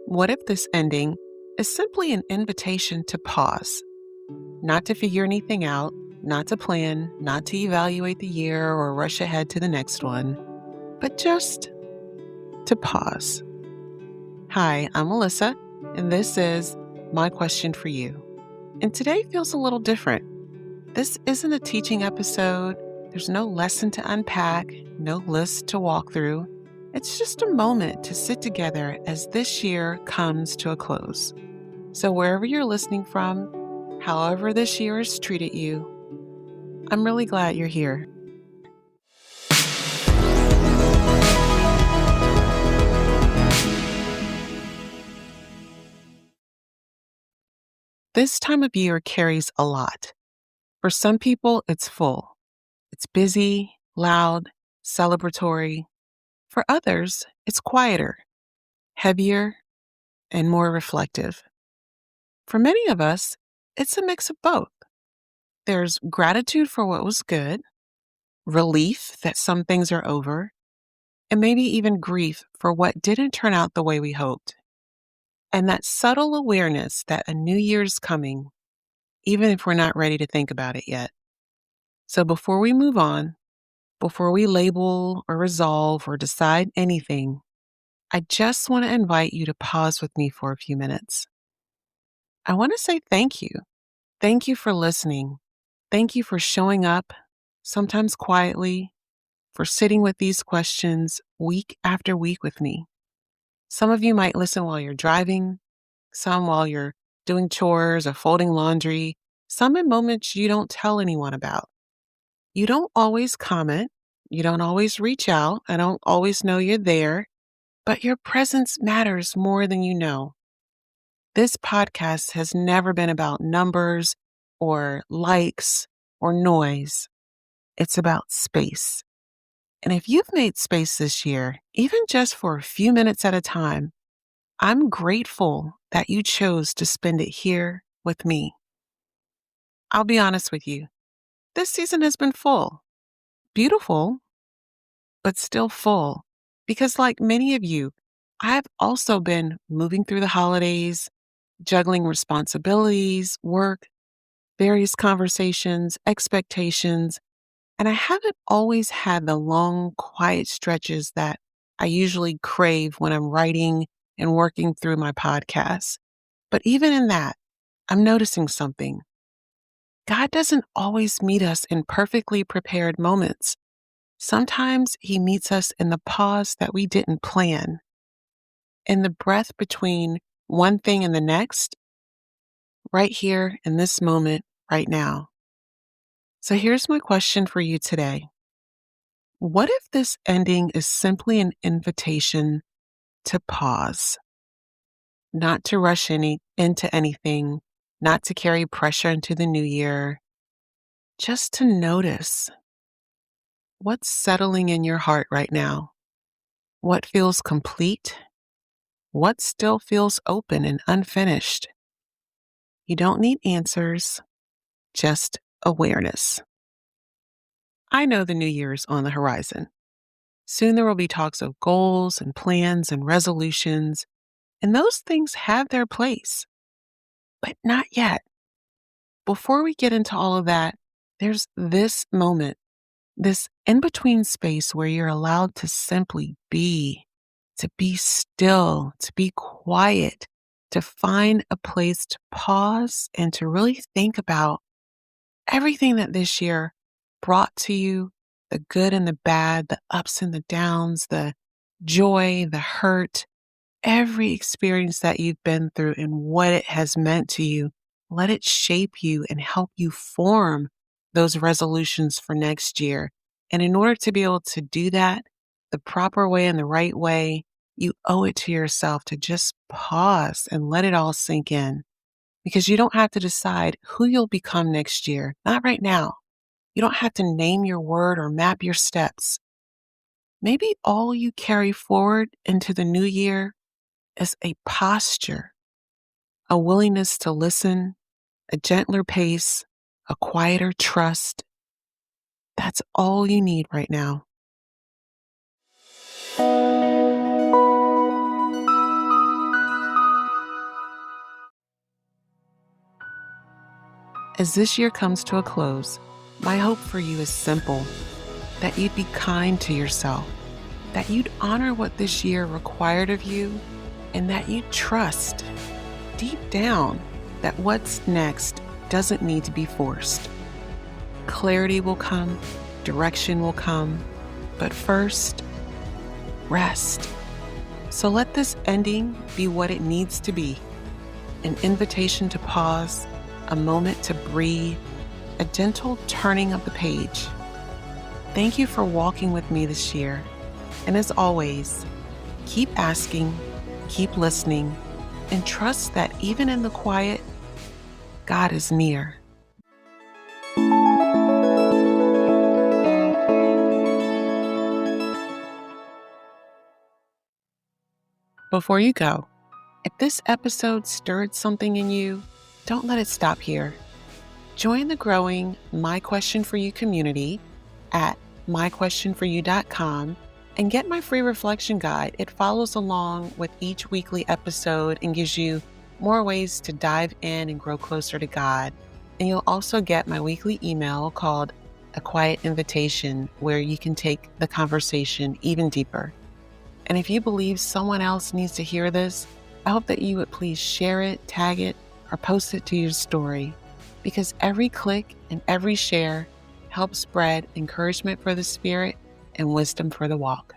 What if this ending is simply an invitation to pause, not to figure anything out, not to plan, not to evaluate the year or rush ahead to the next one, but just to pause? Hi, I'm Melissa, and this is my question for you. And today feels a little different. This isn't a teaching episode. There's no lesson to unpack, no list to walk through. It's just a moment to sit together as this year comes to a close. So wherever you're listening from, however this year has treated you, I'm really glad you're here. This time of year carries a lot. For some people, it's full. It's busy, loud, celebratory. For others, it's quieter, heavier, and more reflective. For many of us, it's a mix of both. There's gratitude for what was good, relief that some things are over, and maybe even grief for what didn't turn out the way we hoped. And that subtle awareness that a new year's coming, even if we're not ready to think about it yet. So before we move on, before we label or resolve or decide anything, I just want to invite you to pause with me for a few minutes. I want to say thank you. Thank you for listening. Thank you for showing up, sometimes quietly, for sitting with these questions week after week with me. Some of you might listen while you're driving, some while you're doing chores or folding laundry, some in moments you don't tell anyone about. You don't always comment, you don't always reach out, I don't always know you're there, but your presence matters more than you know. This podcast has never been about numbers or likes or noise. It's about space. And if you've made space this year, even just for a few minutes at a time, I'm grateful that you chose to spend it here with me. I'll be honest with you. This season has been full, beautiful, but still full. Because like many of you, I've also been moving through the holidays, juggling responsibilities, work, various conversations, expectations, and I haven't always had the long, quiet stretches that I usually crave when I'm writing and working through my podcasts. But even in that, I'm noticing something. God doesn't always meet us in perfectly prepared moments. Sometimes He meets us in the pause that we didn't plan, in the breath between one thing and the next, right here in this moment, right now. So here's my question for you today. What if this ending is simply an invitation to pause, not to rush into anything, not to carry pressure into the new year, just to notice what's settling in your heart right now? What feels complete? What still feels open and unfinished? You don't need answers, just awareness. I know the new year is on the horizon. Soon there will be talks of goals and plans and resolutions, and those things have their place, but not yet. Before we get into all of that, there's this moment, this in between space where you're allowed to simply be, to be still, to be quiet, to find a place to pause and to really think about everything that this year brought to you, the good and the bad, the ups and the downs, the joy, the hurt, every experience that you've been through and what it has meant to you. Let it shape you and help you form those resolutions for next year. And in order to be able to do that the proper way and the right way, you owe it to yourself to just pause and let it all sink in. Because you don't have to decide who you'll become next year, not right now. You don't have to name your word or map your steps. Maybe all you carry forward into the new year is a posture, a willingness to listen, a gentler pace, a quieter trust. That's all you need right now. As this year comes to a close, my hope for you is simple: that you'd be kind to yourself, that you'd honor what this year required of you, and that you'd trust deep down that what's next doesn't need to be forced. Clarity will come, direction will come, but first, rest. So let this ending be what it needs to be: an invitation to pause, a moment to breathe, a gentle turning of the page. Thank you for walking with me this year. And as always, keep asking, keep listening, and trust that even in the quiet, God is near. Before you go, if this episode stirred something in you, don't let it stop here. Join the growing My Question for You community at myquestionforyou.com and get my free reflection guide. It follows along with each weekly episode and gives you more ways to dive in and grow closer to God. And you'll also get my weekly email called A Quiet Invitation, where you can take the conversation even deeper. And if you believe someone else needs to hear this, I hope that you would please share it, tag it, or post it to your story, because every click and every share helps spread encouragement for the spirit and wisdom for the walk.